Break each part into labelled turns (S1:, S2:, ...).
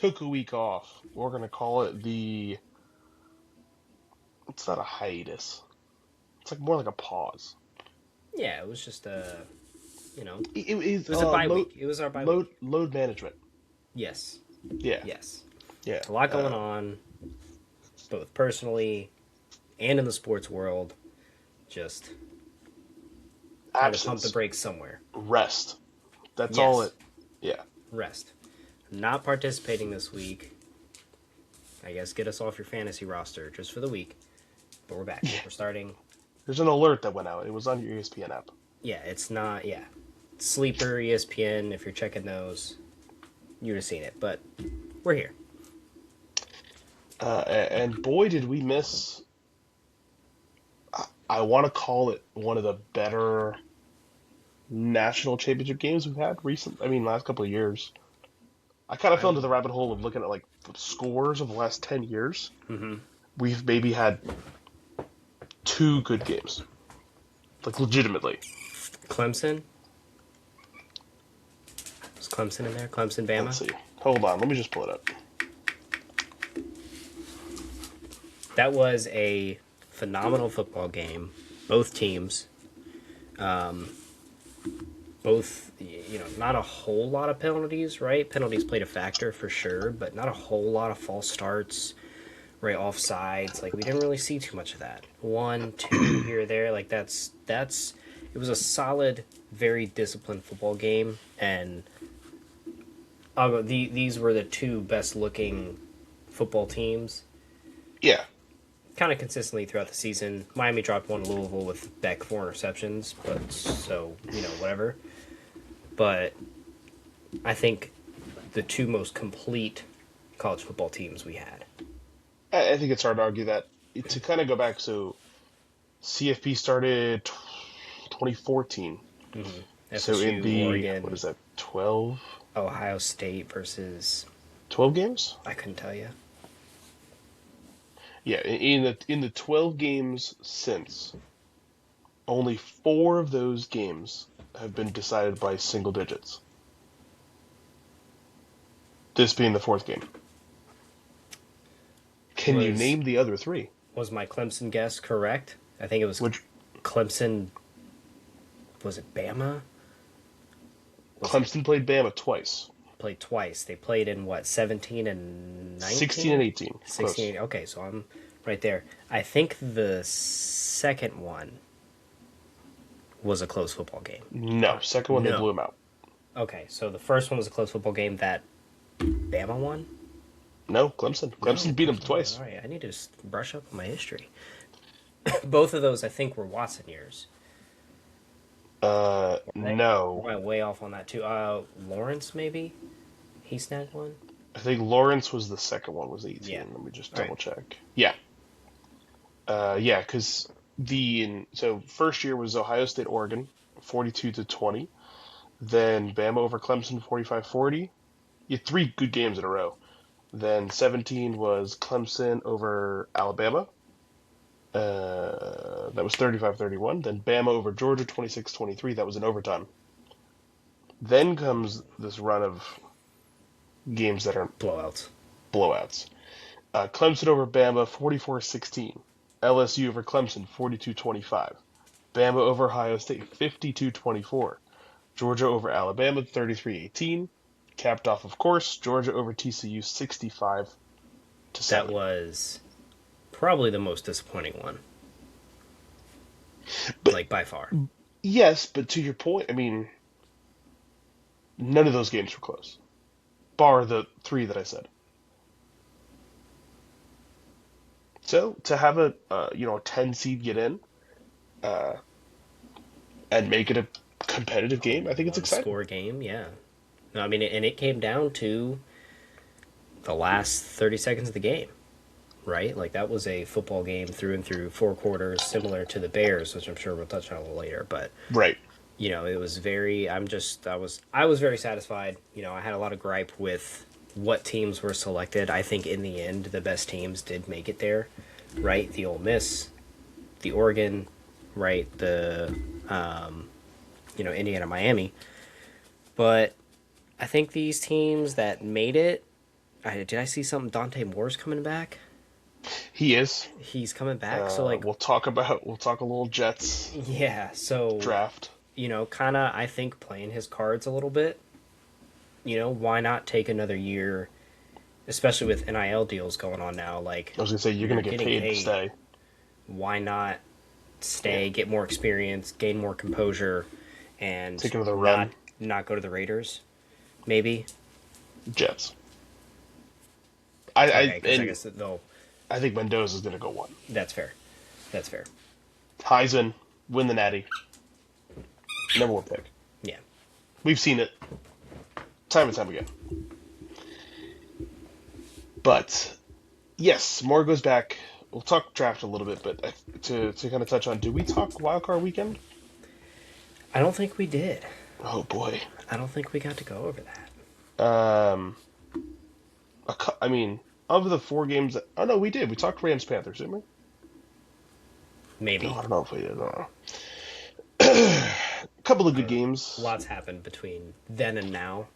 S1: took a week off. We're gonna call it the. It's not a hiatus. It's like more like a pause.
S2: Yeah, it was just you know,
S1: It
S2: it
S1: is
S2: was a bye week. It was our bye week.
S1: load management.
S2: Yes,
S1: Yeah,
S2: yes.
S1: yeah.
S2: A lot going on, both personally and in the sports world. Just time to pump the
S1: Absence,
S2: brakes somewhere.
S1: rest. That's all it.
S2: Yes,
S1: Yeah.
S2: rest. Not participating this week. I guess get us off your fantasy roster just for the week. But we're back.
S1: Yeah.
S2: We're starting.
S1: There's an alert that went out. It was on your ESPN app.
S2: Yeah, it's not. Yeah, Sleeper, ESPN. If you're checking those, you'd have seen it. But we're here.
S1: And boy, did we miss. I want to call it one of the better national championship games we've had recently. I mean, last couple of years. I kind of fell into the rabbit hole of looking at like the scores of the last 10 years.
S2: Mm-hmm.
S1: We've maybe had two good games, like legitimately.
S2: Clemson. Was Clemson in there? Clemson,
S1: Let's
S2: Bama.
S1: see. Hold on, let me just pull it up.
S2: That was a phenomenal football game. Both teams, both not a whole lot of penalties, right? Penalties played a factor for sure, but not a whole lot of false starts, right? Offsides, like we didn't really see too much of that. One, two here or there, like that's. It was a solid, very disciplined football game, and these were the two best looking football teams
S1: Yeah,
S2: kind of consistently throughout the season. Miami dropped one to Louisville with Beck 4 interceptions, but so, whatever. But I think the two most complete college football teams we had.
S1: I think it's hard to argue that. To kind of go back, so CFP started 2014.
S2: Mm-hmm.
S1: So in
S2: FSU,
S1: the, what
S2: Oregon,
S1: is that, 12?
S2: Ohio State versus
S1: 12 games?
S2: I couldn't tell you.
S1: Yeah, in the 12 games since, only 4 of those games have been decided by single digits. This being the fourth game. Can you
S2: Was
S1: name the other 3?
S2: was my Clemson guess correct? I think it was
S1: Which
S2: Clemson. Was it Bama? Was it
S1: Clemson played Bama twice.
S2: played twice? They played in what, 17 and
S1: 16 and
S2: 19?
S1: 18. Close.
S2: 16. Okay, so I'm right there. I think the second one was a close football game.
S1: No, second one they
S2: No.
S1: blew him out.
S2: Okay, so the first one was a close football game that Bama won?
S1: No, Clemson. Clemson beat him twice.
S2: All right, I need to just brush up on my history. Both of those, I think, were Watson years. Right?
S1: No.
S2: I went way off on that, too. Lawrence, maybe? He snagged one?
S1: I think Lawrence was the second one, was 18.
S2: Yeah.
S1: Let me just
S2: All right.
S1: double check. Yeah. Yeah, because so first year was Ohio State, Oregon, 42-20. Then Bama over Clemson, 45-40. You had 3 good games in a row. Then 17 was Clemson over Alabama. That was 35-31. Then Bama over Georgia, 26-23. That was in overtime. Then comes this run of games that are
S2: Blowouts.
S1: blowouts. Clemson over Bama, 44-16. LSU over Clemson, 42-25. Bama over Ohio State, 52-24. Georgia over Alabama, 33-18. Capped off, of course, Georgia over TCU, 65-7.
S2: That was probably the most disappointing one.
S1: But
S2: Like, by far.
S1: yes, but to your point, I mean, none of those games were close, bar the 3 that I said. So to have a 10 seed get in, uh, and make it a competitive game, I think it's
S2: One
S1: exciting.
S2: score game, yeah. No, I mean, and it came down to the last 30 seconds of the game, right? Like, that was a football game through and through, 4 quarters, similar to the Bears, which I'm sure we'll touch on a little later. But,
S1: Right.
S2: it was very, I was very satisfied. I had a lot of gripe with what teams were selected. I think in the end, the best teams did make it there, right? The Ole Miss, the Oregon, right? The, Indiana, Miami. But I think these teams that made it Did I see something? Dante Moore's coming back.
S1: He is.
S2: He's coming back. So like,
S1: We'll talk a little Jets
S2: yeah. So
S1: draft.
S2: kind of I think playing his cards a little bit. Why not take another year, especially with NIL deals going on now? Like,
S1: I was gonna say you're
S2: you're
S1: gonna get
S2: getting
S1: paid to
S2: paid.
S1: stay.
S2: Why not
S1: Yeah.
S2: stay, get more experience, gain more composure, and
S1: Take another
S2: not
S1: run.
S2: not go to the Raiders? Maybe.
S1: Jets.
S2: Okay, because I
S1: And
S2: guess they'll.
S1: I think Mendoza's gonna go one.
S2: That's fair. That's fair.
S1: Heisman, win the Natty, number one pick.
S2: Yeah.
S1: We've seen it time and time again. But yes, more goes back. We'll talk draft a little bit, but to kind of touch on, do we talk wildcard weekend?
S2: I don't think we did.
S1: Oh boy.
S2: I don't think we got to go over that.
S1: Um, I mean, of the four games oh no, we did. We talked Rams Panthers, didn't we? No,
S2: Maybe.
S1: I don't know if we did. I don't know. A couple of
S2: I
S1: good
S2: don't know.
S1: games.
S2: Lots happened between then and now,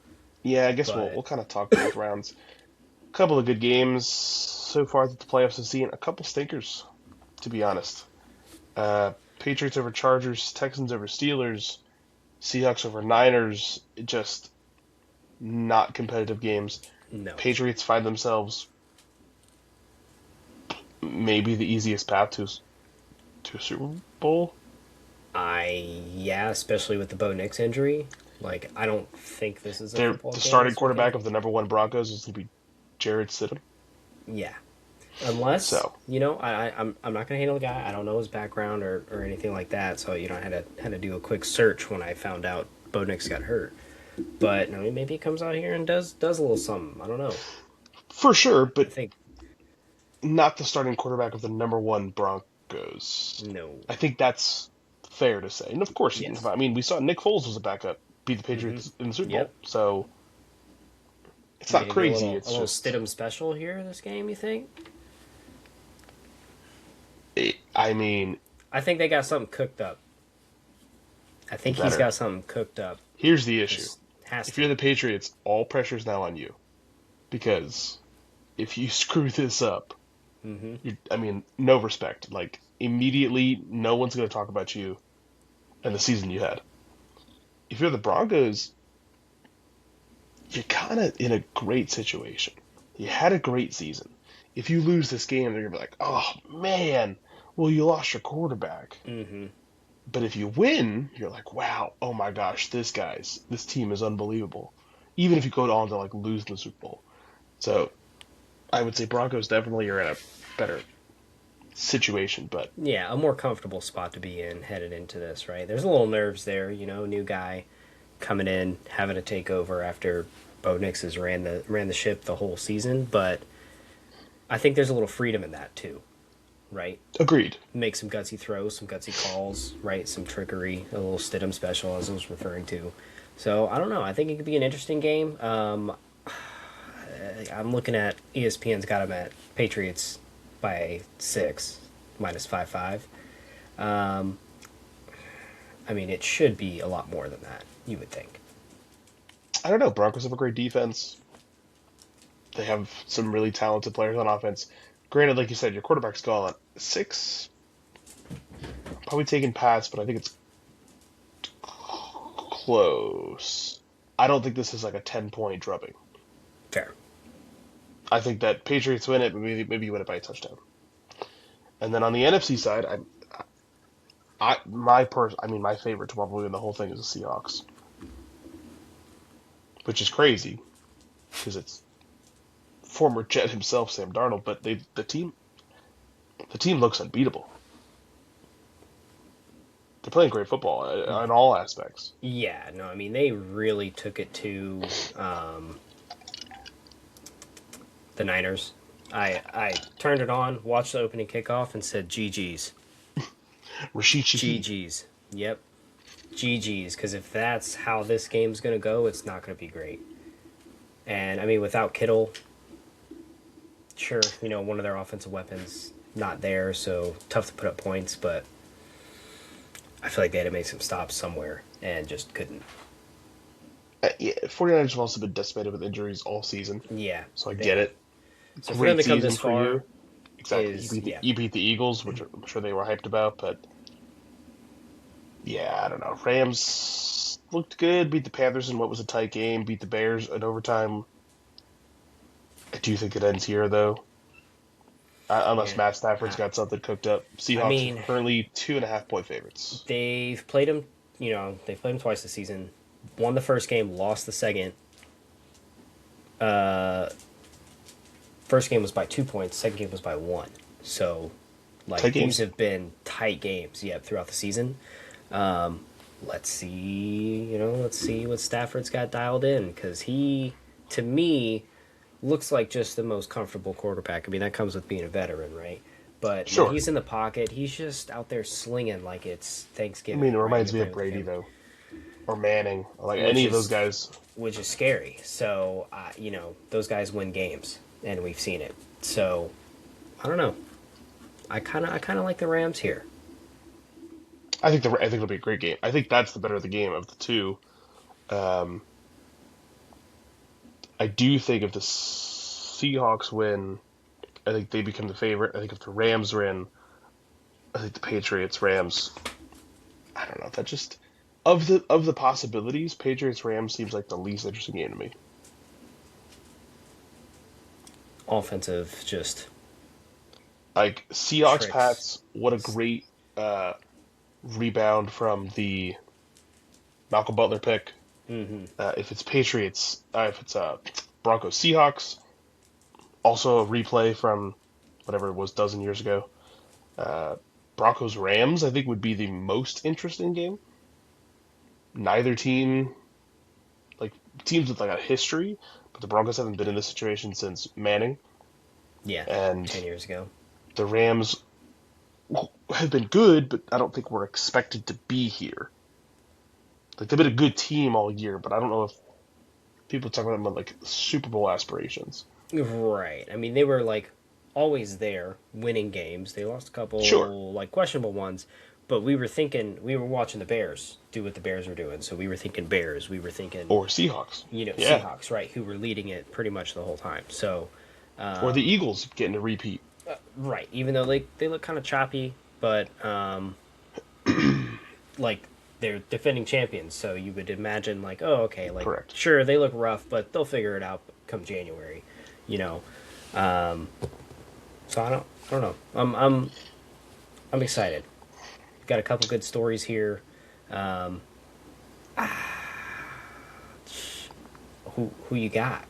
S1: Yeah, I guess
S2: but
S1: we'll kind of talk both rounds. A couple of good games so far that the playoffs have seen. A couple stinkers, to be honest. Patriots over Chargers, Texans over Steelers, Seahawks over Niners. Just not competitive games.
S2: no.
S1: Patriots find themselves maybe the easiest path to a Super Bowl.
S2: Yeah, especially with the Bo Nix injury. Like, I don't think this is a football
S1: The
S2: game
S1: starting
S2: this weekend.
S1: quarterback of the number one Broncos is going to be Jared Stidham.
S2: Yeah, unless
S1: So
S2: I'm not gonna handle the guy. I don't know his background or anything like that. So I had to do a quick search when I found out Bo Nix got hurt. But I mean, maybe he comes out here and does a little something. I don't know.
S1: for sure,
S2: I
S1: but
S2: think
S1: not the starting quarterback of the number one Broncos.
S2: no.
S1: I think that's fair to say. And of course,
S2: Yes.
S1: I mean, we saw Nick Foles was a backup beat the
S2: Mm-hmm.
S1: Patriots in the Super Bowl,
S2: Yep.
S1: so it's not
S2: Maybe
S1: crazy.
S2: a
S1: It's
S2: little
S1: just,
S2: Stidham special here this game. You think?
S1: I mean,
S2: I think they got something cooked up. I think he's
S1: better.
S2: got something cooked up.
S1: Here's the issue:
S2: Just has
S1: if
S2: to.
S1: you're the Patriots, all pressure's now on you because if you screw this up,
S2: Mm-hmm.
S1: I mean, no respect. Like immediately, no one's going to talk about you and the season you had. If you're the Broncos, you're kind of in a great situation. You had a great season. If you lose this game, they're gonna be like, "Oh man, well you lost your quarterback."
S2: Mm-hmm.
S1: But if you win, you're like, "Wow, oh my gosh, this team is unbelievable." Even if you go on to like lose the Super Bowl, so I would say Broncos definitely are in a better situation. But
S2: Yeah, a more comfortable spot to be in headed into this, right? There's a little nerves there, new guy coming in, having to take over after Bo Nix has ran the ship the whole season, but I think there's a little freedom in that too, right?
S1: agreed,
S2: Make some gutsy throws, some gutsy calls, right? Some trickery, a little Stidham special, as I was referring to. So I don't know. I think it could be an interesting game. I'm looking at ESPN's got them at Patriots by 6 minus 5.5. I mean, it should be a lot more than that. You would think.
S1: I don't know. Broncos have a great defense. They have some really talented players on offense. Granted, like you said, your quarterback's gone. Six, probably taking pass, but I think it's close. I don't think this is like a 10-point drubbing.
S2: Fair.
S1: I think that Patriots win it, but maybe you win it by a touchdown. And then on the NFC side, I mean, my favorite to probably win the whole thing is the Seahawks, which is crazy because it's former Jet himself, Sam Darnold. But the team looks unbeatable. They're playing great football in all aspects.
S2: Yeah. No. I mean, they really took it to the Niners. I turned it on, watched the opening kickoff, and said GG's.
S1: Rashid Shaheed.
S2: GG's. Yep. GG's. Because if that's how this game's going to go, it's not going to be great. And, I mean, without Kittle, sure, one of their offensive weapons not there, so tough to put up points, but I feel like they had to make some stops somewhere and just couldn't.
S1: Yeah, 49ers have also been decimated with injuries all season,
S2: Yeah,
S1: so I
S2: they
S1: get
S2: have.
S1: it.
S2: So for them
S1: Great
S2: to come
S1: season
S2: this
S1: for
S2: far
S1: you. Exactly.
S2: is yeah.
S1: You beat the Eagles, which I'm sure they were hyped about, but yeah, I don't know. Rams looked good, beat the Panthers in what was a tight game, beat the Bears in overtime. I do think it ends here, though. Unless
S2: Yeah.
S1: Matt Stafford's
S2: Uh,
S1: got something cooked up.
S2: I
S1: Seahawks are
S2: mean,
S1: currently 2.5 point favorites.
S2: they've played them. You know, they played them twice this season. Won the first game, lost the second. First game was by 2 points. Second game was by one. So,
S1: Tight
S2: like these
S1: games.
S2: have been tight games. Yep, throughout the season. Let's see. Let's see what Stafford's got dialed in because he, to me, looks like just the most comfortable quarterback. I mean, that comes with being a veteran, right? But when
S1: Sure.
S2: he's in the pocket, he's just out there slinging like it's
S1: I mean,
S2: Thanksgiving,
S1: it
S2: right?
S1: reminds
S2: You're
S1: me
S2: playing
S1: of
S2: with the
S1: Brady,
S2: family,
S1: though, or Manning, like
S2: which
S1: any of those
S2: is
S1: guys.
S2: which is scary. So, those guys win games, and we've seen it. So, I don't know. I kind of like the Rams here.
S1: I think it'll be a great game. I think that's the better of the game of the two. Um, I do think if the Seahawks win, I think they become the favorite. I think if the Rams win, I think the Patriots Rams. I don't know. That just of the possibilities, Patriots Rams seems like the least interesting game to me.
S2: Offensive, just
S1: Like Seahawks
S2: tricks.
S1: Pats, what a great uh, rebound from the Malcolm Butler pick. If it's Patriots, if it's Broncos Seahawks, also a replay from whatever it was dozen years ago. Uh, Broncos Rams, I think would be the most interesting game. Neither team, like teams with like a history, but the Broncos haven't been in this situation since Manning,
S2: Yeah,
S1: and
S2: 10 years ago.
S1: the Rams have been good, but I don't think we're expected to be here. Like they've been a good team all year, but I don't know if people talk about them like Super Bowl aspirations.
S2: Right. I mean, they were like always there, winning games. They lost a
S1: Sure,
S2: couple like questionable ones, but we were watching the Bears do what the Bears were doing. So we were thinking Bears. We were thinking,
S1: or Seahawks. Yeah,
S2: Seahawks, right? Who were leading it pretty much the whole time. So,
S1: or the Eagles getting a repeat.
S2: right. Even though they look kind of choppy, but like they're defending champions, so you would imagine like, oh, okay, like
S1: Correct.
S2: sure they look rough, but they'll figure it out come January, you know. So I don't know. I'm excited. Got a couple good stories here. Um, who you got?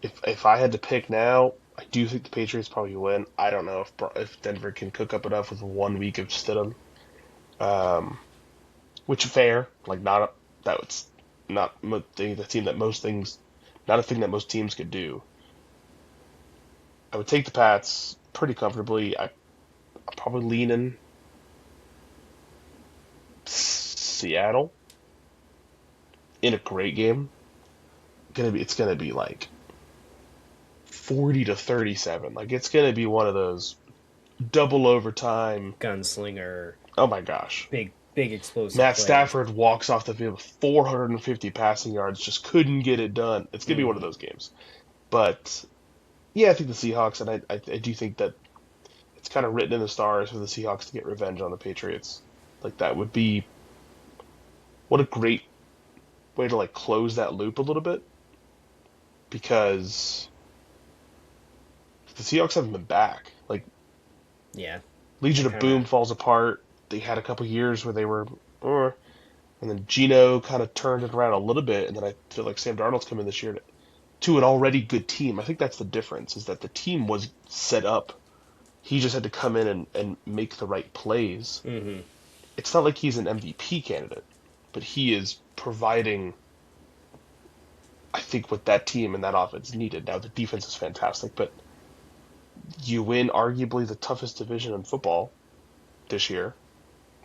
S1: If I had to pick now, I do think the Patriots probably win. I don't know if Denver can cook up enough with 1 week of Stidham, which fair. Like not that's not the team that most things, not a thing that most teams could do. I would take the Pats pretty comfortably. I'm probably leaning Seattle in a great game. It's gonna be like 40-37. Like it's gonna be one of those double overtime.
S2: Gunslinger,
S1: Oh my gosh.
S2: big explosive
S1: Matt
S2: play.
S1: Stafford walks off the field with 450 passing yards, just couldn't get it done. It's gonna be one of those games. But yeah, I think the Seahawks, and I do think that it's kind of written in the stars for the Seahawks to get revenge on the Patriots. Like that would be what a great way to like close that loop a little bit because the Seahawks haven't been back. Like
S2: Yeah, they
S1: Legion of
S2: kind of
S1: Boom falls apart. They had a couple years where they were, and then Gino kind of turned it around a little bit, and then I feel like Sam Darnold's come in this year to an already good team. I think that's the difference, is that the team was set up. He just had to come in and make the right plays. It's not like he's an MVP candidate, but he is providing, I think, what that team and that offense needed. Now, the defense is fantastic, but you win arguably the toughest division in football this year,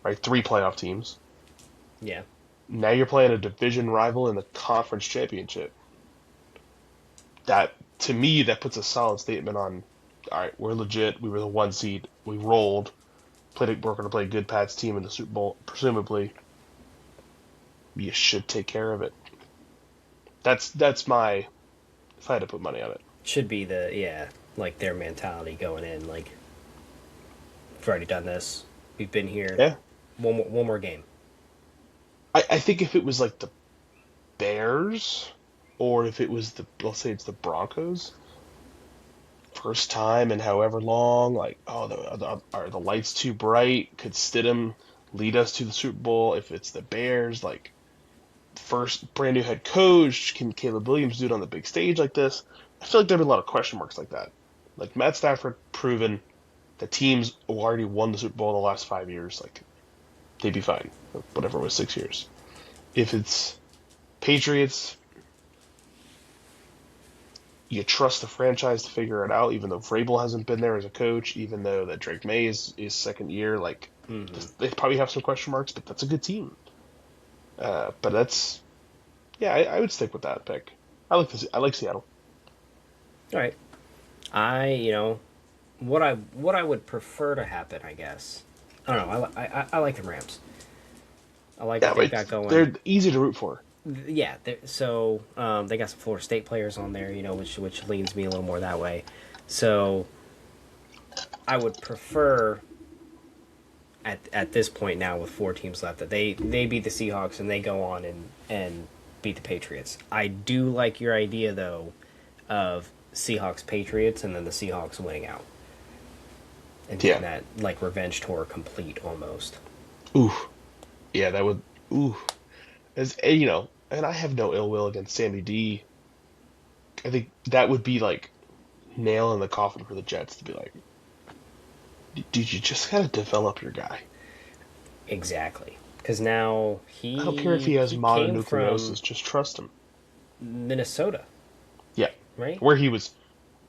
S1: right? 3 playoff teams.
S2: yeah.
S1: Now you're playing a division rival in the conference championship. That, to me, that puts a solid statement on, all right, we're legit. We were the 1 seed. We rolled. We're going to play a good Pats team in the Super Bowl, presumably. you should take care of it. That's my if I had to put money on it.
S2: Should be like their mentality going in. Like, we've already done this. We've been here.
S1: Yeah,
S2: One more game.
S1: I think if it was like the Bears, or if it was the let's say it's the Broncos, first time in however long, like are the lights too bright? Could Stidham lead us to the Super Bowl? If it's the Bears, like first brand new head coach, can Caleb Williams do it on the big stage like this? I feel like there'd be a lot of question marks like that. Like Matt Stafford proven that teams who already won the Super Bowl in the last 5 years, like they'd be fine. Whatever it was, 6 years. If it's Patriots, you trust the franchise to figure it out, even though Vrabel hasn't been there as a coach, even though that Drake May is second year. Like they probably have some question marks, but that's a good team. But that's yeah, I would stick with that pick. I like Seattle.
S2: All right. What I would prefer to happen, I guess. I don't know. I like the Rams. I like
S1: Yeah,
S2: what they've got going.
S1: they're easy to root for.
S2: Yeah, so they got some Florida State players on there, which leans me a little more that way. So I would prefer at this point now with 4 teams left that they beat the Seahawks and they go on and beat the Patriots. I do like your idea though of Seahawks Patriots and then the Seahawks winning out and getting that like revenge tour complete almost.
S1: Ooh, yeah, that would ooh. As and I have no ill will against Sammy D. I think that would be like nail in the coffin for the Jets to be like, dude, you just gotta develop your guy.
S2: Exactly. Because now
S1: I don't care if he has
S2: he came
S1: mononucleosis,
S2: from
S1: just trust him.
S2: Minnesota,
S1: Yeah,
S2: right?
S1: where he was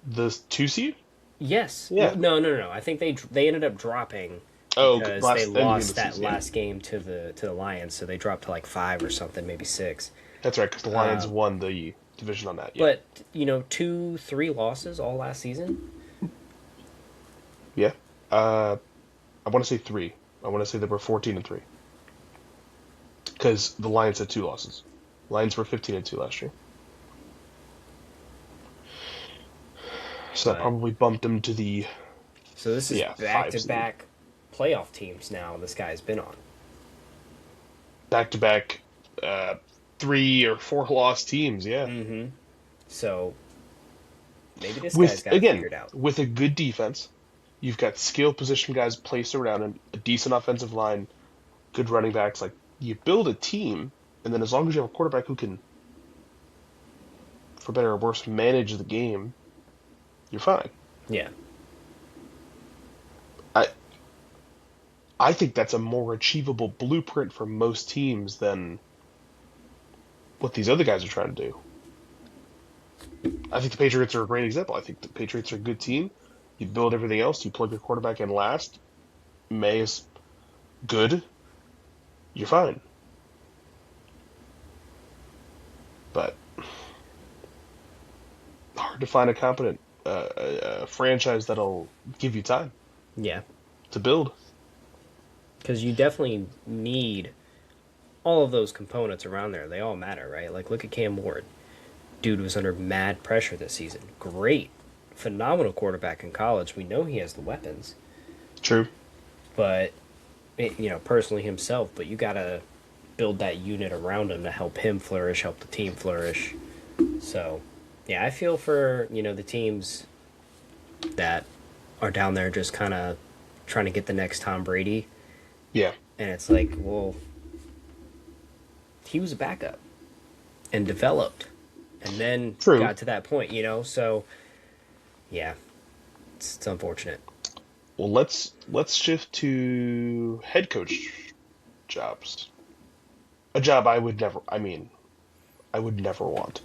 S1: the 2 seed.
S2: Yes.
S1: Yeah.
S2: No. I think they ended up dropping
S1: Oh,
S2: because
S1: last
S2: they
S1: end of the
S2: lost that
S1: season.
S2: last game to the Lions, so they dropped to like 5 or something, maybe 6.
S1: That's right, because the Lions won the division on that. Yeah,
S2: But 2, 3 losses all last season.
S1: yeah. I want to say three. I want to say they were 14-3 because the Lions had 2 losses. Lions were 15-2 last year, so that
S2: But
S1: probably bumped them to the
S2: so this is back
S1: 5
S2: to
S1: seed.
S2: back playoff teams now. This guy's been on.
S1: Back to back 3 or 4 loss teams. Yeah,
S2: So maybe this guy's
S1: with
S2: got it
S1: again
S2: figured out.
S1: with a good defense, you've got skill position guys placed around him, a decent offensive line, good running backs. Like you build a team, and then as long as you have a quarterback who can, for better or worse, manage the game, you're fine.
S2: Yeah.
S1: I I think that's a more achievable blueprint for most teams than what these other guys are trying to do. I think the Patriots are a great example. I think the Patriots are a good team. You build everything else. You plug your quarterback in last. May is good. You're fine. But hard to find a competent franchise that'll give you time
S2: Yeah.
S1: to build.
S2: Because you definitely need all of those components around there. They all matter, right? Like, look at Cam Ward. Dude was under mad pressure this season. Great. Phenomenal quarterback in college. We know he has the weapons.
S1: True.
S2: But, personally himself, but you got to build that unit around him to help him flourish, help the team flourish. So, yeah, I feel for, the teams that are down there just kind of trying to get the next Tom Brady.
S1: Yeah.
S2: And it's like, well, he was a backup and developed and then
S1: True.
S2: got to that point, So, yeah, it's unfortunate.
S1: Well, let's shift to head coach jobs. A job I would never. I mean, I would never want.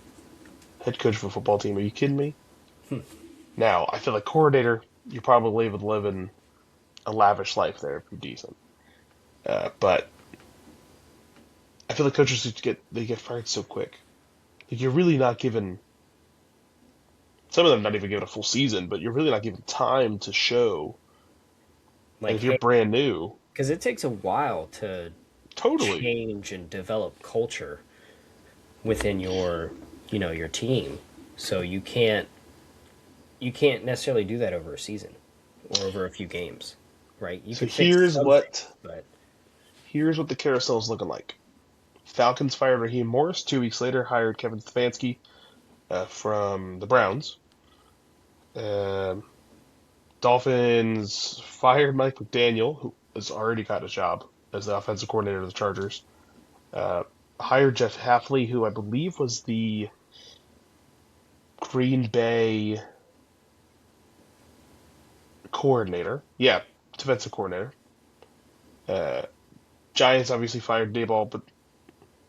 S1: Head coach of a football team. Are you kidding me? Now, I feel like coordinator. You probably would live in a lavish life there if you're decent. But I feel like coaches get fired so quick. Like you're really not given. Some of them not even given a full season, but you're really not given time to show. And
S2: Like,
S1: if you're brand new,
S2: because it takes a while to
S1: Totally.
S2: change and develop culture within your, your team. So you can't necessarily do that over a season or over a few games, right? You
S1: So
S2: can fix
S1: here's
S2: some things,
S1: what
S2: but
S1: here's what the carousel is looking like. Falcons fired Raheem Morris. 2 weeks later, hired Kevin Stefanski from the Browns. Um Dolphins fired Mike McDaniel, who has already got a job as the offensive coordinator of the Chargers. Uh, Hired Jeff Hafley, who I believe was the Green Bay coordinator. Yeah, defensive coordinator. Uh, Giants obviously fired Dayball, but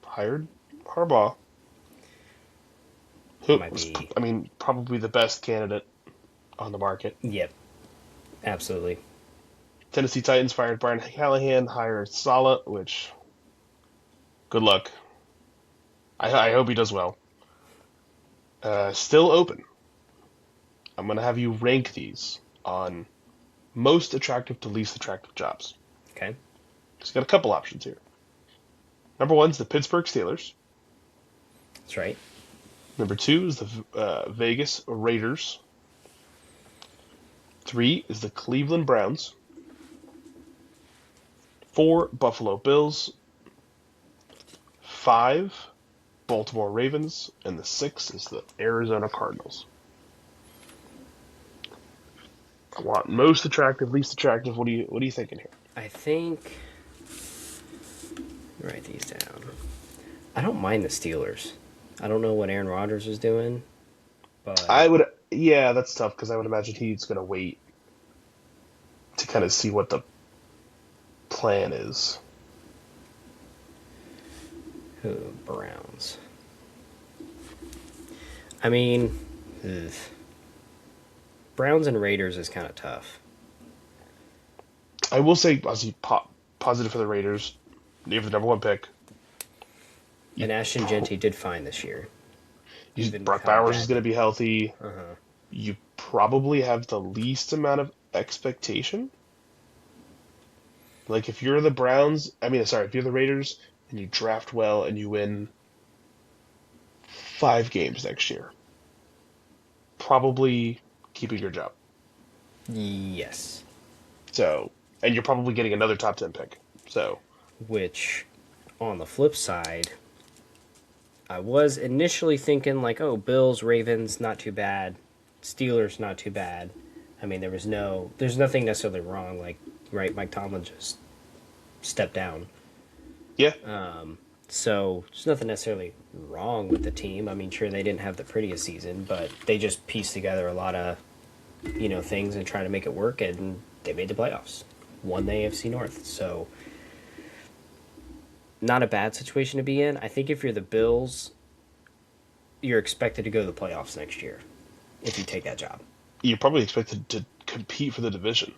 S1: hired Harbaugh,
S2: that
S1: who
S2: might
S1: was,
S2: be.
S1: I mean, probably the best candidate on the market.
S2: Yep, absolutely.
S1: Tennessee Titans fired Brian Callahan, hired Saleh, which good luck. I hope he does well. Still open. I'm going to have you rank these on most attractive to least attractive jobs.
S2: Okay,
S1: Just got a couple options here. Number one is the Pittsburgh Steelers.
S2: that's right.
S1: Number two is the Vegas Raiders. Three is the Cleveland Browns. Four, Buffalo Bills. Five, Baltimore Ravens. And the six is the Arizona Cardinals. I want most attractive, least attractive. What are you thinking here?
S2: I think. Write these down. I don't mind the Steelers. I don't know what Aaron Rodgers is doing,
S1: I
S2: but
S1: would, yeah, that's tough because I would imagine he's going to wait to kind of see what the plan is.
S2: Browns. I mean, ugh. Browns and Raiders is kind of tough.
S1: I will say, obviously, positive for the Raiders. They have the number one pick. You,
S2: And Ashton Genty did fine this year, even with
S1: Brock
S2: how
S1: Bowers is
S2: bad.
S1: going to be healthy.
S2: Uh huh.
S1: You probably have the least amount of expectation. Like if you're the Browns, I mean, sorry, if you're the Raiders and you draft well and you win 5 games next year, probably keeping your job.
S2: Yes.
S1: So, and you're probably getting another top 10 pick. So,
S2: Which, on the flip side, I was initially thinking like, oh, Bills, Ravens, not too bad. Steelers, not too bad. I mean, there's nothing necessarily wrong. Like, right, Mike Tomlin just stepped down.
S1: yeah,
S2: So there's nothing necessarily wrong with the team. I mean, sure, they didn't have the prettiest season, but they just pieced together a lot of, things and trying to make it work, and they made the playoffs. Won the AFC North. So not a bad situation to be in. I think if you're the Bills, you're expected to go to the playoffs next year if you take that job.
S1: you're probably expected to compete for the division.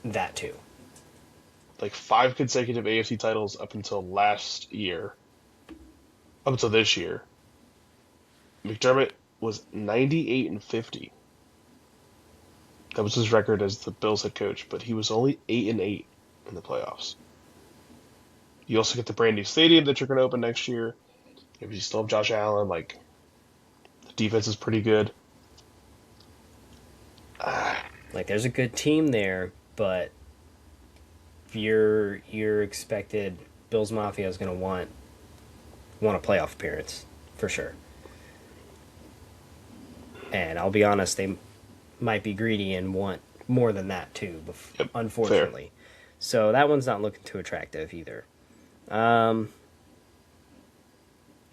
S2: That too.
S1: Like 5 consecutive AFC titles up until last year, up until this year. McDermott was 98-50. That was his record as the Bills head coach, but he was only 8-8 in the playoffs. You also get the brand new stadium that you're going to open next year. Maybe you still have Josh Allen. Like the defense is pretty good.
S2: Like there's a good team there, but you're expected. Bills Mafia is going to want a playoff appearance for sure. And I'll be honest, they might be greedy and want more than that too.
S1: Yep, fair.
S2: Unfortunately, so that one's not looking too attractive either. Um,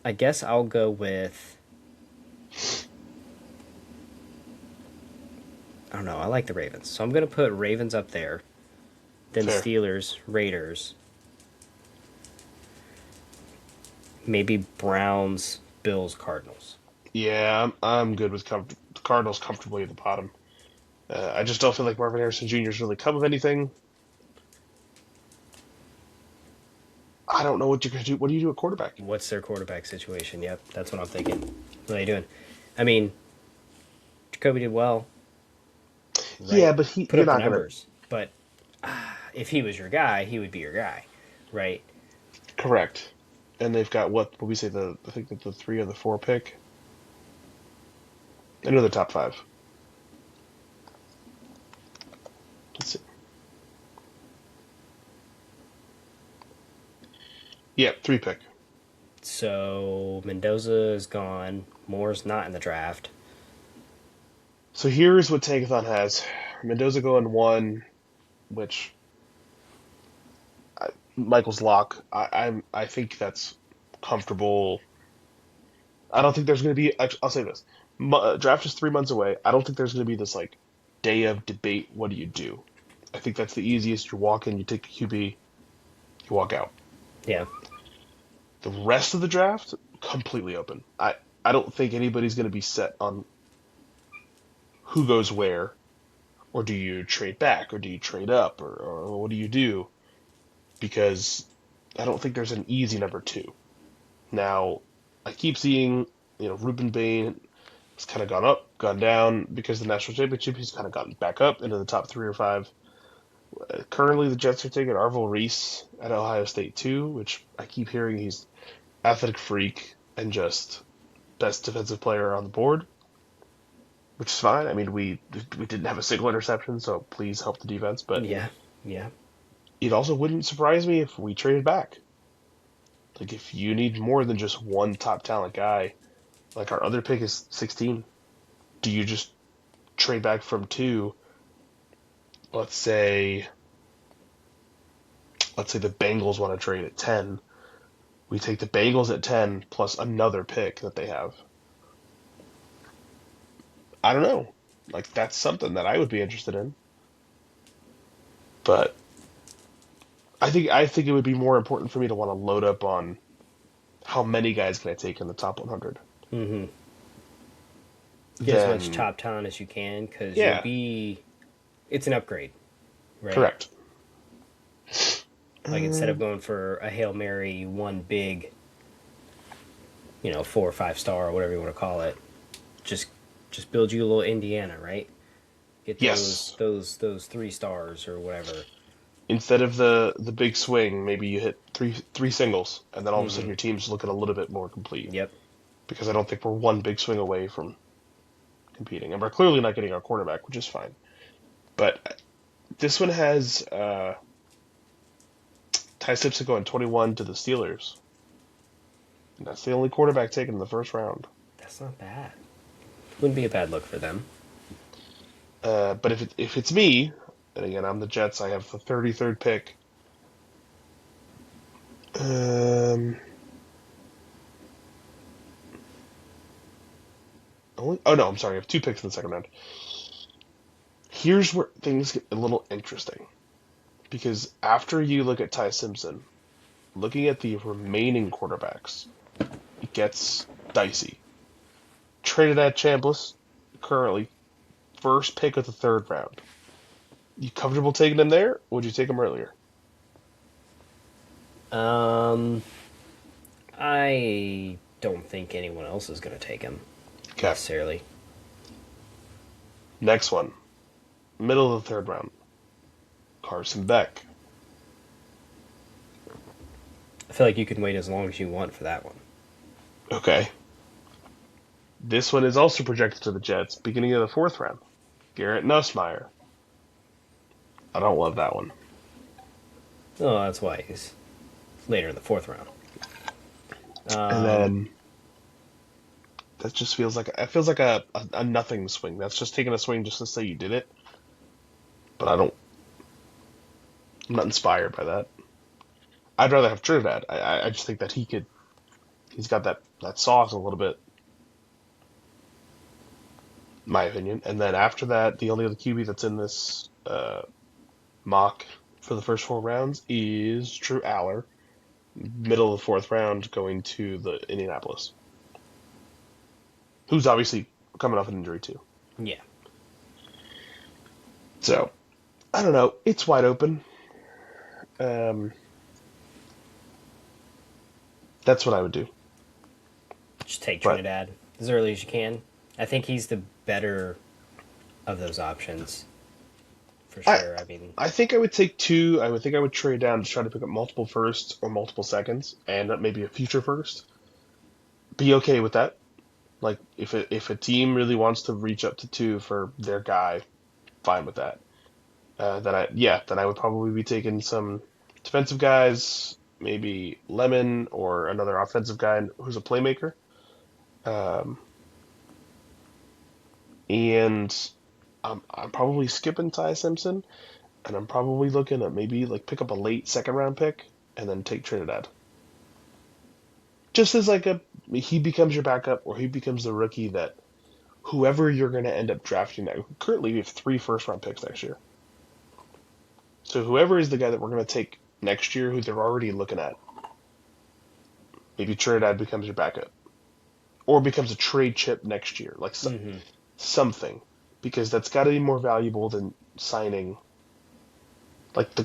S2: I guess I'll go with. I don't know. I like the Ravens, so I'm gonna put Ravens up there. Then
S1: Fair.
S2: Steelers, Raiders, maybe Browns, Bills, Cardinals.
S1: Yeah, I'm good with the Cardinals comfortably at the bottom. I just don't feel like Marvin Harrison Jr. has really come of anything. I don't know what you're going to do. What do you do at quarterback?
S2: What's their quarterback situation? Yep, that's what I'm thinking. What are they doing? I mean, Jacoby did well,
S1: Yeah,
S2: right?
S1: but
S2: Put
S1: you're
S2: up the
S1: not going to.
S2: numbers, but if he was your guy, he would be your guy. right?
S1: Correct. And they've got what we say I think that the 3 or the 4 pick. I know the top 5. Let's see. Yeah, 3 pick.
S2: So Mendoza is gone. Moore's not in the draft.
S1: So here's what Tankathon has: Mendoza going 1, which Michael's lock. I think that's comfortable. I don't think there's going to be. I'll say this: draft is 3 months away. I don't think there's going to be this like day of debate. What do you do? I think that's the easiest. You walk in, you take a QB, you walk out.
S2: Yeah.
S1: The rest of the draft completely open. I don't think anybody's going to be set on who goes where, or do you trade back, or do you trade up, or what do you do? Because I don't think there's an easy number 2. Now, I keep seeing, Ruben Bain has kind of gone up, gone down because of the national championship. He's kind of gotten back up into the top 3 or 5. Currently, the Jets are taking Arvil Reese at Ohio State too, which I keep hearing he's athletic freak and just best defensive player on the board, which is fine. I mean, we didn't have a single interception, so please help the defense. But
S2: Yeah. Yeah.
S1: it also wouldn't surprise me if we traded back. Like, if you need more than just one top talent guy, like our other pick is 16, do you just trade back from 2? Let's say the Bengals want to trade at 10. We take the Bengals at 10 plus another pick that they have. I don't know. Like, that's something that I would be interested in. But I think it would be more important for me to want to load up on how many guys can I take in the top 100.
S2: Mm-hmm. Get as much
S1: Then,
S2: top talent as you can because you'll
S1: yeah,
S2: be. It's an upgrade, right?
S1: correct.
S2: Like instead of
S1: Um,
S2: going for a Hail Mary, one big, 4 or 5 star or whatever you want to call it, just just build you a little Indiana, right? Get those
S1: yes.
S2: those those 3 stars or whatever.
S1: Instead of the big swing, maybe you hit three singles, and then all of a sudden
S2: Mm-hmm.
S1: your team's looking a little bit more complete.
S2: Yep.
S1: Because I don't think we're one big swing away from competing, and we're clearly not getting our quarterback, which is fine. But this one has Ty Simpson going 21 to the Steelers. And that's the only quarterback taken in the first round.
S2: That's not bad. Wouldn't be a bad look for them.
S1: But if it's me, and again I'm the Jets, I have the 33rd pick. Um, oh no, I'm sorry, I have 2 picks in the second round. Here's where things get a little interesting. Because after you look at Ty Simpson, looking at the remaining quarterbacks, it gets dicey. Trinidad Chambliss, currently first pick of the third round. You comfortable taking him there? Or would you take him earlier?
S2: Um, I don't think anyone else is going to take him
S1: Okay.
S2: necessarily.
S1: Next one. Middle of the third round. Carson Beck.
S2: I feel like you can wait as long as you want for that one.
S1: Okay. This one is also projected to the Jets, beginning of the fourth round. Garrett Nussmeier. I don't love that one.
S2: Oh, that's why he's later in the 4th round.
S1: And
S2: Um,
S1: then that just feels like a nothing swing. That's just taking a swing just to say you did it. But I'm not inspired by that. I'd rather have Trinidad. I just think that he's got that sauce a little bit, in my opinion. And then after that, the only other QB that's in this mock for the first 4 rounds is Drew Aller, middle of the fourth round, going to the Indianapolis, who's obviously coming off an injury too.
S2: yeah.
S1: So I don't know. It's wide open. Um, that's what I would do.
S2: Just take
S1: But
S2: Trinidad as early as you can. I think he's the better of those options for
S1: I
S2: sure. I mean,
S1: I think I would take two. I would think I would trade down to try to pick up multiple firsts or multiple seconds and maybe a future first. Be okay with that. Like if a team really wants to reach up to two for their guy, fine with that. Then I would probably be taking some defensive guys, maybe Lemon or another offensive guy who's a playmaker. Um, and I'm probably skipping Ty Simpson, and I'm probably looking at maybe like pick up a late second round pick and then take Trinidad. Just as like a he becomes your backup or he becomes the rookie that whoever you're going to end up drafting now. Currently, we have three first round picks next year. So whoever is the guy that we're going to take next year, who they're already looking at, maybe Trinidad becomes your backup or becomes a trade chip next year, like
S2: hmm
S1: something, because that's got to be more valuable than signing like the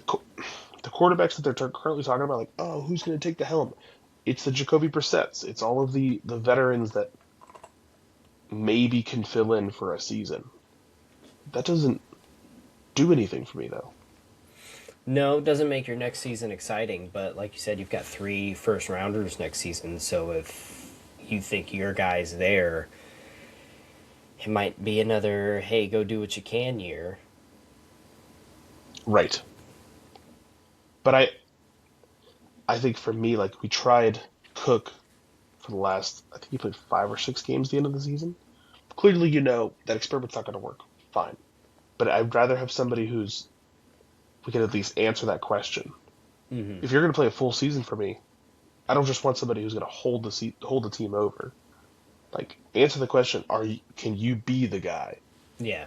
S1: quarterbacks that they're currently talking about. Like, oh, who's going to take the helm? It's the Jacoby Brissett's. It's all of the veterans that maybe can fill in for a season. That doesn't do anything for me though.
S2: no, it doesn't make your next season exciting. But like you said, you've got three first rounders next season. So if you think your guy's there, it might be another hey, go do what you can year.
S1: Right. But I think for me, like we tried Cook for the last, I think he played 5 or 6 games at the end of the season. Clearly, you know that experiment's not going to work. Fine. But I'd rather have somebody who's we can at least answer that question.
S2: hmm
S1: If you're going to play a full season for me, I don't just want somebody who's going to hold the team over. Like answer the question: can you be the guy?
S2: Yeah.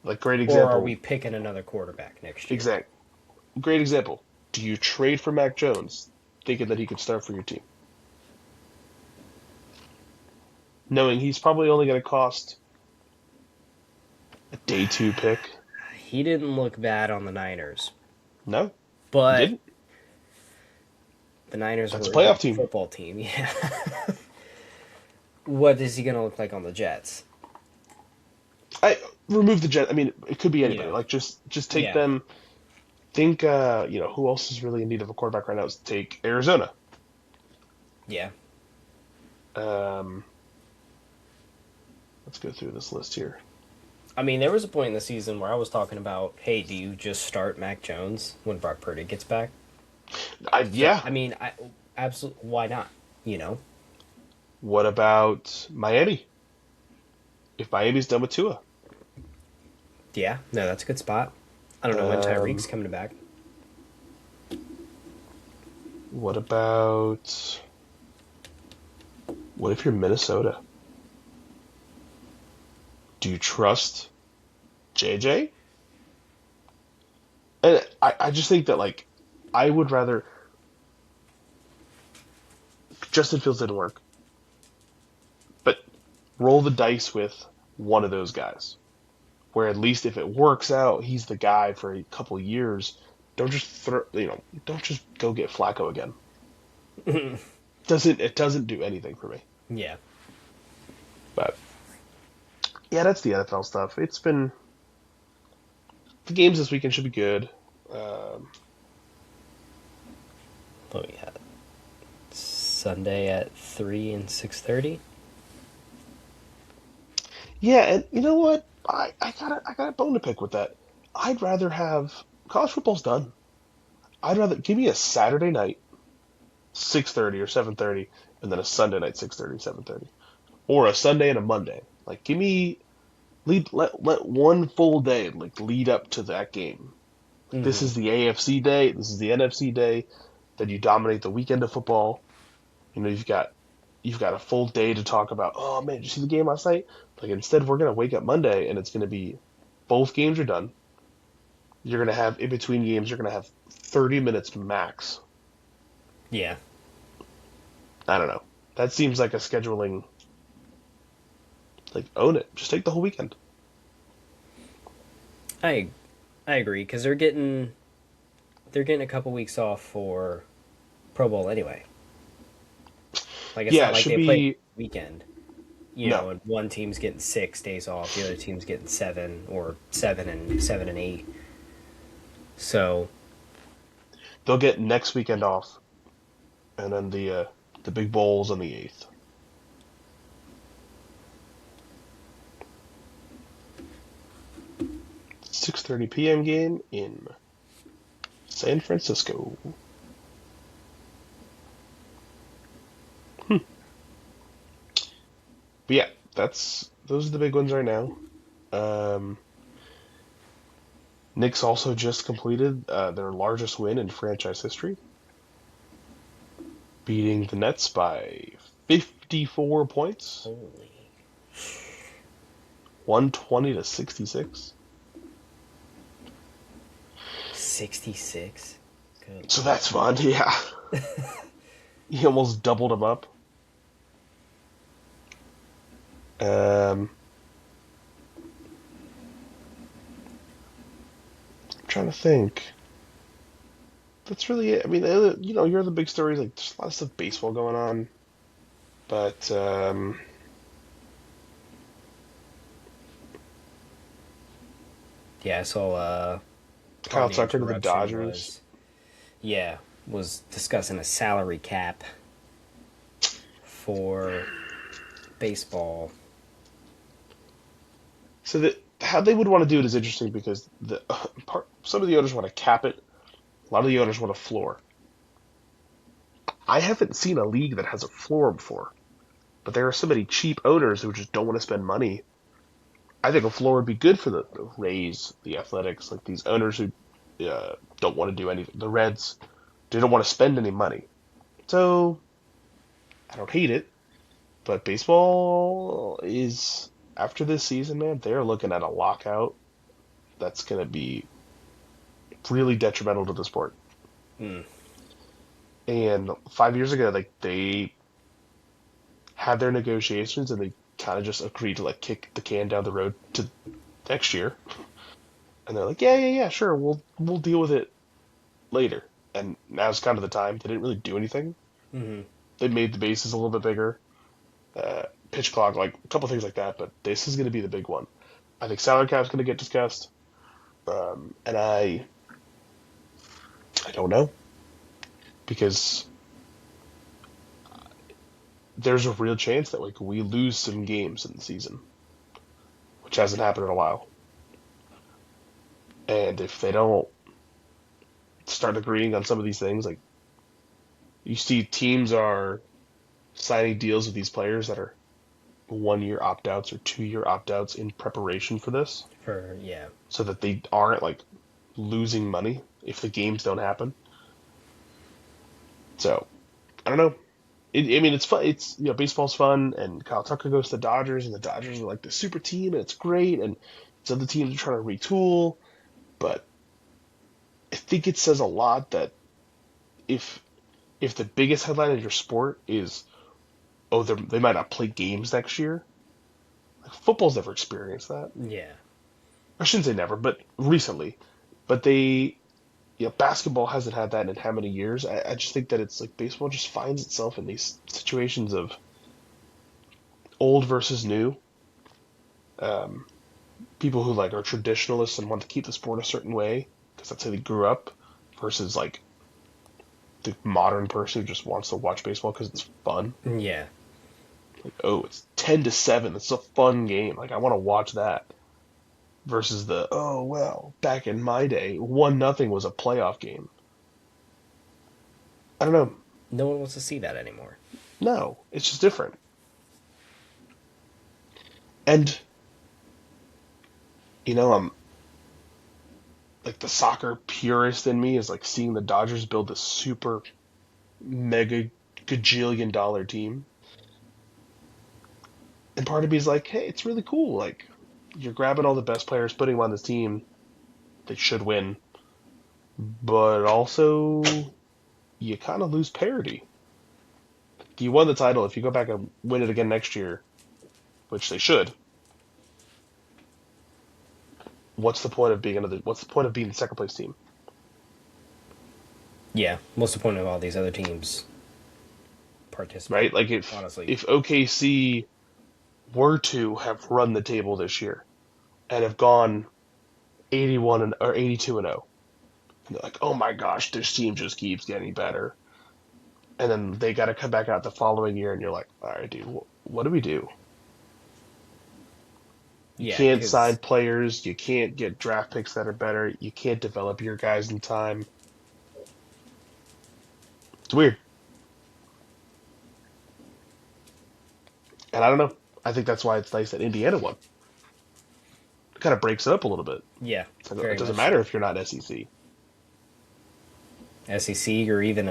S1: Like great
S2: Or are we
S1: example.
S2: picking another quarterback next year?
S1: Exact. Great example. Do you trade for Mac Jones, thinking that he could start for your team, knowing he's probably only going to cost a day two pick?
S2: He didn't look bad on the Niners,
S1: No, he
S2: but
S1: didn't.
S2: the Niners
S1: That's a
S2: were a good
S1: playoff team.
S2: football team. Yeah. What is he going to look like on the Jets?
S1: I remove the Jet. I mean, it could be
S2: You
S1: anybody.
S2: know,
S1: Like just take
S2: yeah,
S1: them. Think, who else is really in need of a quarterback right now? Is take Arizona.
S2: yeah.
S1: Um, let's go through this list here.
S2: I mean, there was a point in the season where I was talking about, hey, do you just start Mac Jones when Brock Purdy gets back? So,
S1: Yeah.
S2: I mean, I absolutely, why not? You know,
S1: What about Miami? If Miami's done with Tua,
S2: yeah, no, that's a good spot. I don't know when
S1: um,
S2: Tyreek's coming back.
S1: what about what if you're Minnesota? Do you trust JJ? And I just think that like I would rather Justin Fields didn't work, but roll the dice with one of those guys. Where at least if it works out, he's the guy for a couple of years. Don't just don't just go get Flacco again. Doesn't do anything for me.
S2: Yeah.
S1: But yeah, that's the NFL stuff. It's been the games this weekend should be good. Um,
S2: What we had Sunday at 3 and 6:30.
S1: yeah, and you know what? I got a bone to pick with that. I'd rather have college football's done. I'd rather give me a Saturday night 6:30 or 7:30, and then a Sunday night 6:30 7:30, or a Sunday and a Monday. Like give me let one full day like lead up to that game. Like this
S2: Mm-hmm.
S1: is the AFC day, this is the NFC day. Then you dominate the weekend of football. You know you've got a full day to talk about. Oh man, did you see the game last night? Like instead, we're gonna wake up Monday and it's gonna be both games are done. You're gonna have in between games. You're gonna have 30 minutes max.
S2: Yeah,
S1: I don't know. That seems like a scheduling. Like own it. Just take the whole weekend.
S2: I I agree because they're getting a couple weeks off for Pro Bowl anyway. Like it's
S1: Yeah,
S2: not
S1: it
S2: like
S1: should
S2: they play
S1: be
S2: weekend.
S1: no.
S2: And one team's getting 6 days off, the other team's getting 7 or 7 and 7 and 8. So
S1: They'll get next weekend off, and then the big bowls on the 8th. 6:30 p.m. game in San Francisco. But yeah, that's those are the big ones right now. Um, Knicks also just completed their largest win in franchise history, beating the Nets by 54 points,
S2: holy
S1: 120 to 66.
S2: 66. Good
S1: So that's
S2: lord.
S1: fun. Yeah, he almost doubled them up. Um, I'm trying to think. That's really it. I mean, you're the big stories. Like, there's a lot of stuff baseball going on, but
S2: Yeah, I saw part
S1: Kyle
S2: of the
S1: Tucker to the
S2: interruption
S1: Dodgers.
S2: was, yeah, was discussing a salary cap for baseball.
S1: So that how they would want to do it is interesting because some of the owners want to cap it. A lot of the owners want a floor. I haven't seen a league that has a floor before, but there are so many cheap owners who just don't want to spend money. I think a floor would be good for the Rays, the Athletics, like these owners who don't want to do anything. The Reds, they don't want to spend any money. So I don't hate it, but baseball is after this season, man. They're looking at a lockout that's going to be really detrimental to the sport.
S2: Mm,
S1: And 5 years ago, like they had their negotiations and they kind of just agreed to like kick the can down the road to next year. And they're like, yeah, sure, we'll deal with it later. And now's kind of the time. They didn't really do anything.
S2: mm-hmm.
S1: They made the bases a little bit bigger, pitch clock, like a couple things like that. But this is going to be the big one. I think salary cap's going to get discussed, and I don't know because there's a real chance that like we lose some games in the season, which hasn't happened in a while. And if they don't start agreeing on some of these things, like you see teams are signing deals with these players that are 1 year opt outs or 2 year opt outs in preparation for this,
S2: For yeah,
S1: so that they aren't like losing money if the games don't happen. So I don't know. I mean, it's fun. It's baseball's fun, and Kyle Tucker goes to the Dodgers, and the Dodgers are like the super team, and it's great, and some of the teams are trying to retool, but I think it says a lot that if if the biggest headline in your sport is, oh, they might not play games next year, like football's never experienced that.
S2: yeah.
S1: I shouldn't say never, but recently. But basketball hasn't had that in how many years? I just think that it's like baseball just finds itself in these situations of old versus new. Um, People who like are traditionalists and want to keep the sport a certain way because that's how they grew up, versus like the modern person who just wants to watch baseball because it's fun.
S2: Yeah.
S1: Like, oh, it's 10-7. It's a fun game. Like I want to watch that. Versus the, oh well, back in my day, 1-0 was a playoff game. I don't know.
S2: No one wants to see that anymore.
S1: No, it's just different. And I'm like the soccer purist in me is like seeing the Dodgers build this super mega gajillion dollar team. And part of me is like, hey, it's really cool. Like, you're grabbing all the best players, putting them on this team. They should win. But also, you kind of lose parity. You won the title. If you go back and win it again next year, which they should, what's the point of being the second place team?
S2: Yeah. What's the point of all these other teams
S1: Right?
S2: participating?
S1: Like if
S2: Honestly.
S1: if OKC were to have run the table this year and have gone 81 or 82-0, And they're like, oh my gosh, this team just keeps getting better. And then they got to come back out the following year, and you're like, all right, dude, what do we do? You
S2: Yeah,
S1: can't sign
S2: because
S1: players. You can't get draft picks that are better. You can't develop your guys in time. It's weird. And I don't know. I think that's why it's nice that Indiana won. It kind of breaks it up a little bit.
S2: yeah,
S1: It's like, it
S2: very
S1: doesn't
S2: much so.
S1: matter if you're not SEC.
S2: SEC or even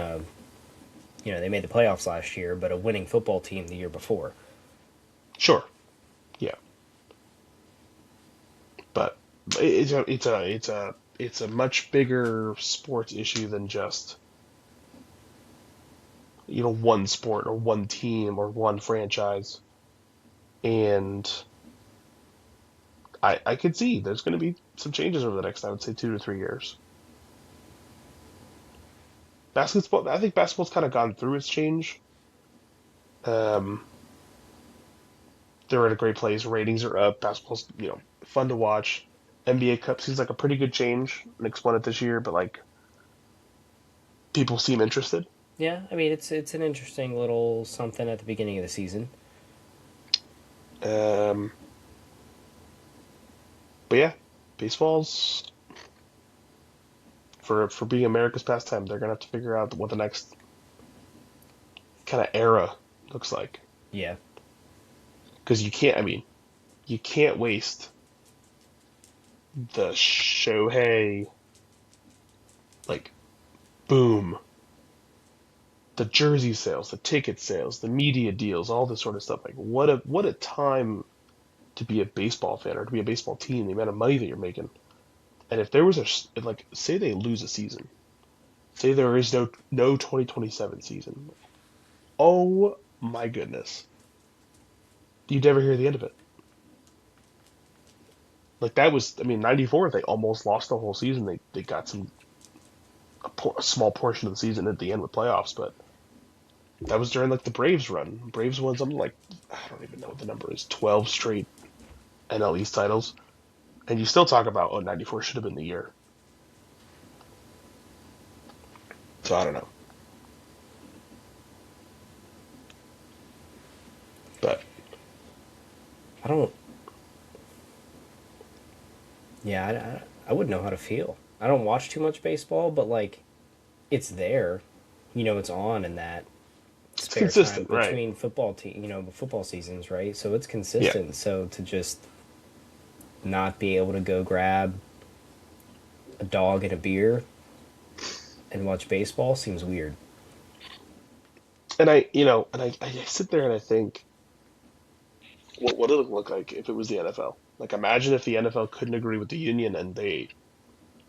S2: they made the playoffs last year, but a winning football team the year before.
S1: Sure. Yeah. But it's a much bigger sports issue than just one sport or one team or one franchise. And I could see there's going to be some changes over the next, I would say, 2 to 3 years. Basketball, I think basketball's kind of gone through its change. Um, they're at a great place. Ratings are up. Basketball's fun to watch. NBA Cup seems like a pretty good change. Knicks won it this year, but like people seem interested.
S2: Yeah, I mean it's an interesting little something at the beginning of the season.
S1: Um, but yeah, baseball's for being America's pastime. They're gonna have to figure out what the next kind of era looks like
S2: Yeah,
S1: because you can't. I mean, you can't waste the Shohei like boom, the jersey sales, the ticket sales, the media deals, all this sort of stuff. Like what a time to be a baseball fan or to be a baseball team. The amount of money that you're making, and if there was like say they lose a season, say there is no 2027 season. Oh my goodness, you'd never hear the end of it. Like that was, I mean, '94. They almost lost the whole season. They got a small portion of the season at the end with playoffs, but that was during like the Braves run. Braves won something like I don't even know what the number is, 12 straight NL East titles, and you still talk about '94 should have been the year. So I don't know, but
S2: I don't. Yeah, I wouldn't know how to feel. I don't watch too much baseball, but like it's there, it's on in that
S1: it's
S2: spare time
S1: consistent, right?
S2: between football seasons, right? So it's
S1: Yeah,
S2: consistent. So to just not be able to go grab a dog and a beer and watch baseball seems weird.
S1: and I sit there and I think, what would it look like if it was the NFL? Like, imagine if the NFL couldn't agree with the union and they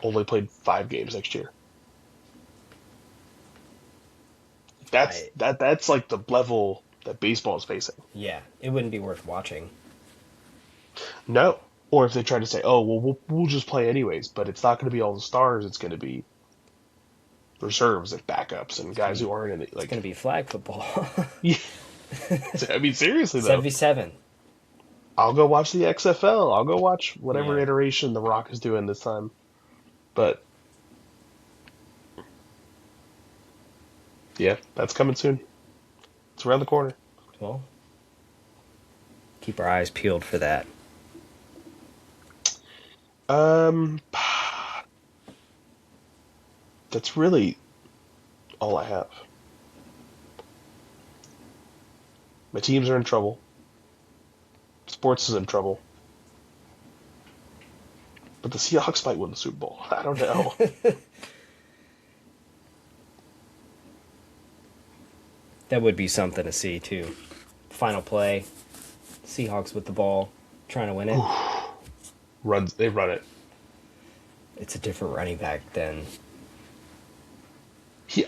S1: only played 5 games next year.
S2: I
S1: That's like the level that baseball is facing.
S2: Yeah, it wouldn't be worth watching.
S1: No. Or if they try to say, oh, well, we'll just play anyways, but it's not going to be all the stars. It's going to be reserves and backups and
S2: It's gonna
S1: guys
S2: be
S1: who aren't in it.
S2: it's gonna
S1: Like,
S2: be flag football.
S1: yeah. I mean, seriously though,
S2: 77.
S1: I'll go watch the XFL. I'll go watch whatever
S2: Yeah.
S1: iteration The Rock is doing this time. But yeah, that's coming soon. It's around the corner.
S2: Well, keep our eyes peeled for that.
S1: Um, that's really all I have. My teams are in trouble. Sports is in trouble. But the Seahawks might win the Super Bowl. I don't know.
S2: That would be something to see too. Final play, Seahawks with the ball, trying to win it.
S1: They run it.
S2: It's a different running back than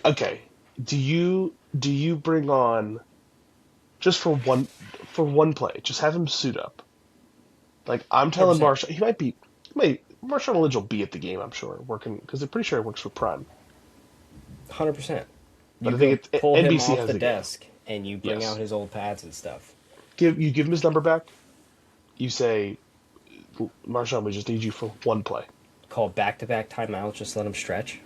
S1: Okay. Do you bring on just for one play? Just have him suit up. Like I'm telling
S2: 100%.
S1: Marshall, Marshawn Lynch will be at the game. I'm sure working because I'm pretty sure he works for Prime.
S2: 100%.
S1: But
S2: You
S1: I
S2: go
S1: think it's
S2: pull him
S1: NBC
S2: off
S1: has
S2: the
S1: the game.
S2: desk and you bring out
S1: Yes.
S2: his old pads and stuff.
S1: Give him his number back. You say, Marshawn, we just need you for one play.
S2: Call back to back timeouts, just let him stretch.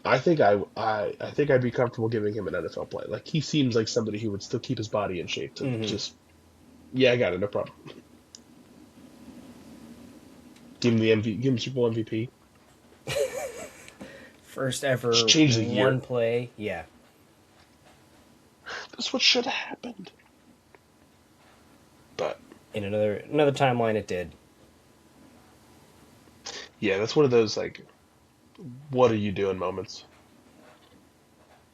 S1: I think I'd be comfortable giving him an NFL play. Like he seems like somebody who would still keep his body in shape to
S2: Hmm.
S1: just yeah, I got it, no problem. Give him the give him Super Bowl MVP.
S2: First
S1: Just
S2: ever
S1: change the
S2: one
S1: year.
S2: play. Yeah.
S1: That's what should have happened. But
S2: In another timeline, it did.
S1: yeah, that's one of those like, what are you doing moments.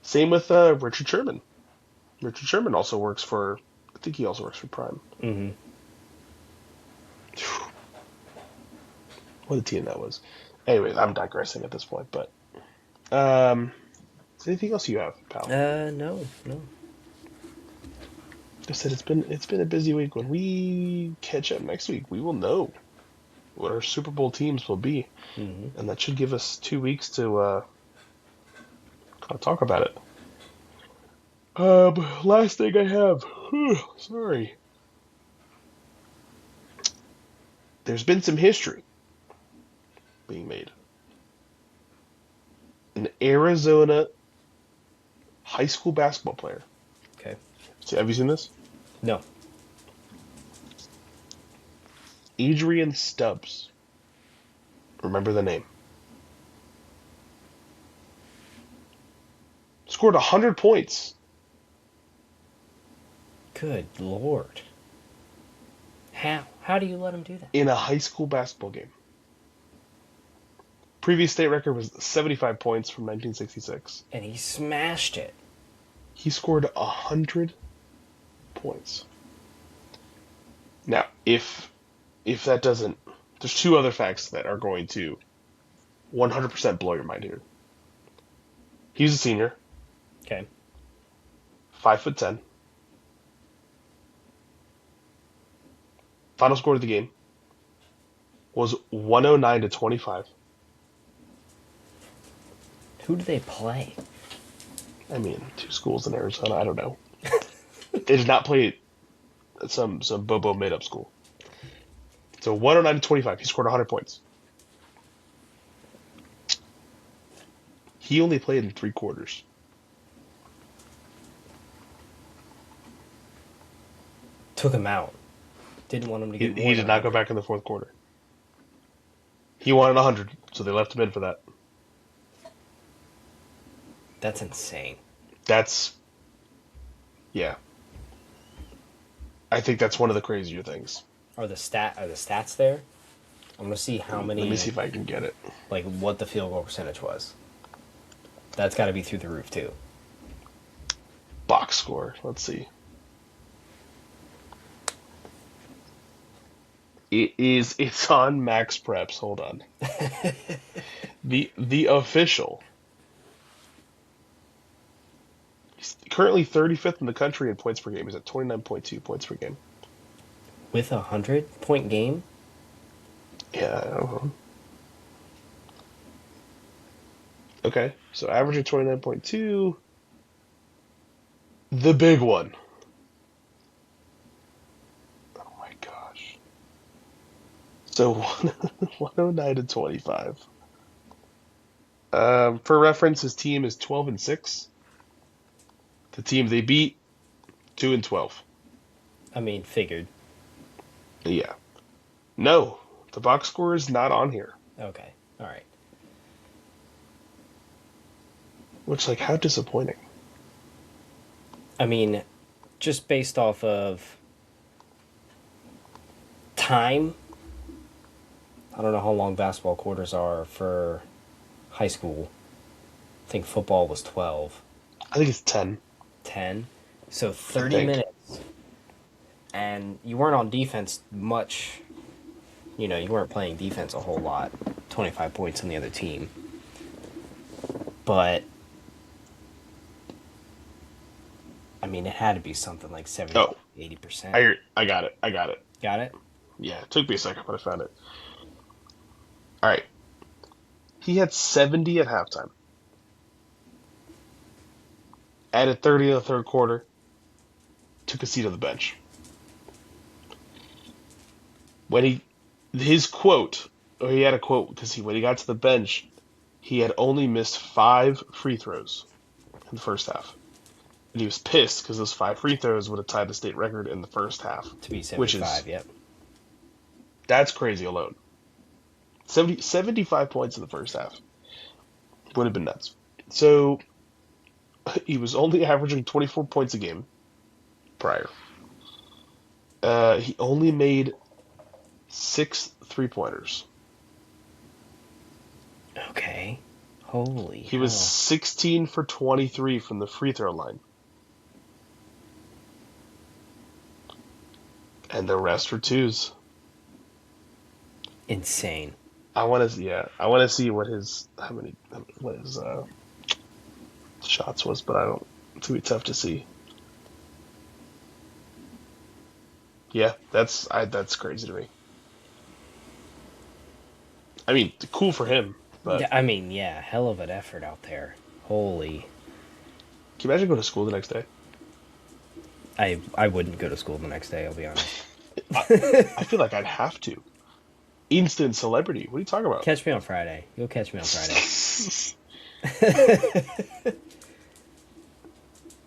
S1: Same with Richard Sherman. Richard Sherman also works for. I think he also works for Prime.
S2: Hmm.
S1: What a team that was. Anyways, I'm digressing at this point. But um, is there anything else you have, pal?
S2: No, no.
S1: Like I said it's been a busy week. When we catch up next week, we will know what our Super Bowl teams will be,
S2: Hmm.
S1: and that should give us 2 weeks to kind of talk about it. Last thing I have. Sorry. There's been some history being made. An Arizona high school basketball player.
S2: Okay.
S1: Have you seen this?
S2: No.
S1: Adrian Stubbs. Remember the name. Scored 100 points
S2: Good lord. How? How do you let him do that?
S1: in a high school basketball game. Previous state record was 75 points from 1966.
S2: And he smashed it.
S1: He scored 100 points. Now, if that doesn't, there's two other facts that are going to 100% blow your mind here. He's a senior,
S2: Okay.
S1: 5'10". Final score of the game was 109 to 25.
S2: Who do they play?
S1: I mean, two schools in Arizona. I don't know. They did not play at some Bobo made up school. So 109 to 25. He scored 100 points. He only played in 3 quarters.
S2: Took him out. Didn't want him to
S1: He,
S2: get more
S1: he
S2: than
S1: did not go
S2: 100.
S1: back in the fourth quarter. He wanted 100, so they left him in for that.
S2: That's insane.
S1: That's yeah. I think that's one of the crazier things.
S2: Are the stats there? I'm gonna see how
S1: Let me
S2: many,
S1: see if I can get it.
S2: like what the field goal percentage was. That's got to be through the roof too.
S1: Box score. Let's see. It's on Max Preps. Hold on. The official. He's currently 35th in the country in points per game. He's at 29.2 points per game.
S2: With a 100-point game.
S1: Yeah. Okay. So averaging 29.2. The big one. Oh my gosh. So 109 to 25. For reference, his team is 12-6. The team they beat 2-12.
S2: I mean, figured.
S1: Yeah. No, the box score is not on here.
S2: Okay. All right.
S1: Which, like, how disappointing.
S2: I mean, just based off of time. I don't know how long basketball quarters are for high school. I think football was 12.
S1: I think it's 10.
S2: 10. So
S1: I
S2: 30
S1: think.
S2: minutes. And you weren't on defense much. You weren't playing defense a whole lot. 25 points on the other team. But, I mean, it had to be something like 70,
S1: Oh,
S2: 80%.
S1: I got it. I got it.
S2: Got it?
S1: Yeah, it took me a second, but I found it. All right. He had 70 at halftime. Added 30 in the third quarter. Took a seat on the bench. When his quote, or he had a quote because when he got to the bench, he had only missed 5 free throws in the first half. And he was pissed because those 5 free throws would have tied the state record in the first half,
S2: To be
S1: which is,
S2: 75, yep.
S1: that's crazy alone. 75 points in the first half would have been nuts. So he was only averaging 24 points a game prior. He only made 6 3-pointers.
S2: Okay. Holy
S1: He was
S2: hell.
S1: 16 for 23 from the free throw line. And the rest were twos.
S2: Insane.
S1: I want to see what his shots was, but I don't. It's gonna be tough to see. Yeah, that's crazy to me. I mean, cool for him, but
S2: I mean, yeah, hell of an effort out there. Holy.
S1: can you imagine going to school the next day?
S2: I wouldn't go to school the next day, I'll be honest.
S1: I feel like I'd have to. Instant celebrity. What are you talking about?
S2: Catch me on Friday. You'll catch me on Friday.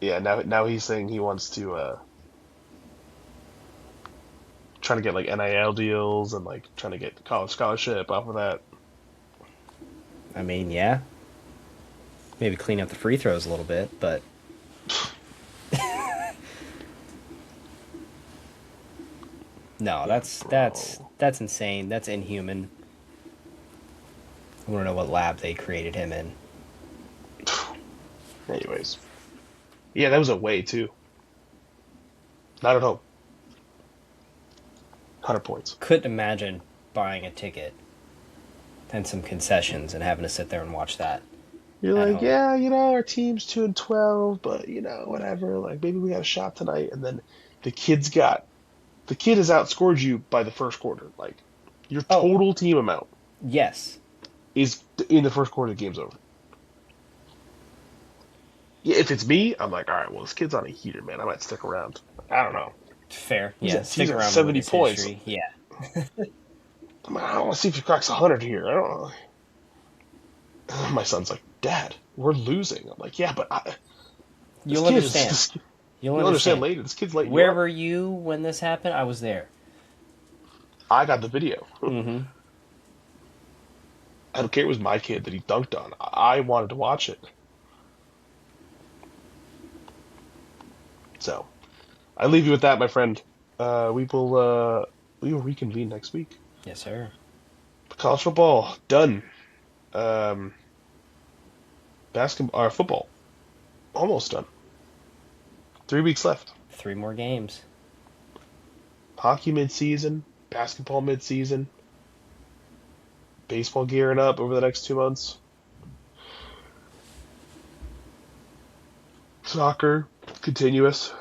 S1: Yeah, now he's saying he wants to trying to get like NIL deals and like trying to get college scholarship off of that.
S2: I mean, yeah. Maybe clean up the free throws a little bit, but no, that's insane. That's inhuman. I want to know what lab they created him in.
S1: Anyways, yeah, that was away too. Not at home. 100 points.
S2: Couldn't imagine buying a ticket and some concessions and having to sit there and watch that.
S1: You're
S2: At
S1: like,
S2: home.
S1: yeah, our team's 2-12, but whatever. Like maybe we got a shot tonight, and then the kid has outscored you by the first quarter. Like your
S2: Oh.
S1: total team amount
S2: Yes.
S1: is in the first quarter. The game's over. Yeah, if it's me, I'm like, all right, well, this kid's on a heater, man. I might stick around. I don't know.
S2: Fair.
S1: He's
S2: Yeah.
S1: at-
S2: Stick
S1: he's at
S2: around
S1: 70
S2: with his
S1: points.
S2: history. Yeah.
S1: I'm like, I want to see if he cracks 100 here. I don't know. My son's like, Dad, we're losing. I'm like, yeah, but
S2: You'll understand.
S1: You'll understand later. This kid's late.
S2: Where were you when this happened? I was there.
S1: I got the video.
S2: Mm-hmm.
S1: I don't care. It was my kid that he dunked on. I wanted to watch it. So, I leave you with that, my friend. We will reconvene next week.
S2: Yes, sir.
S1: College football done. Basketball or football almost done. 3 weeks left.
S2: 3 more games.
S1: Hockey mid-season, basketball mid-season, baseball gearing up over the next 2 months. Soccer, continuous.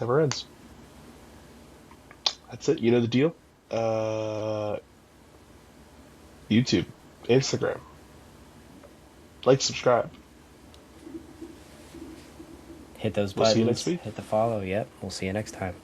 S1: Never ends. That's it. You know the deal. YouTube, Instagram. Like, subscribe.
S2: Hit those
S1: We'll
S2: buttons.
S1: see you next week.
S2: Hit the follow. Yep. We'll see you next time.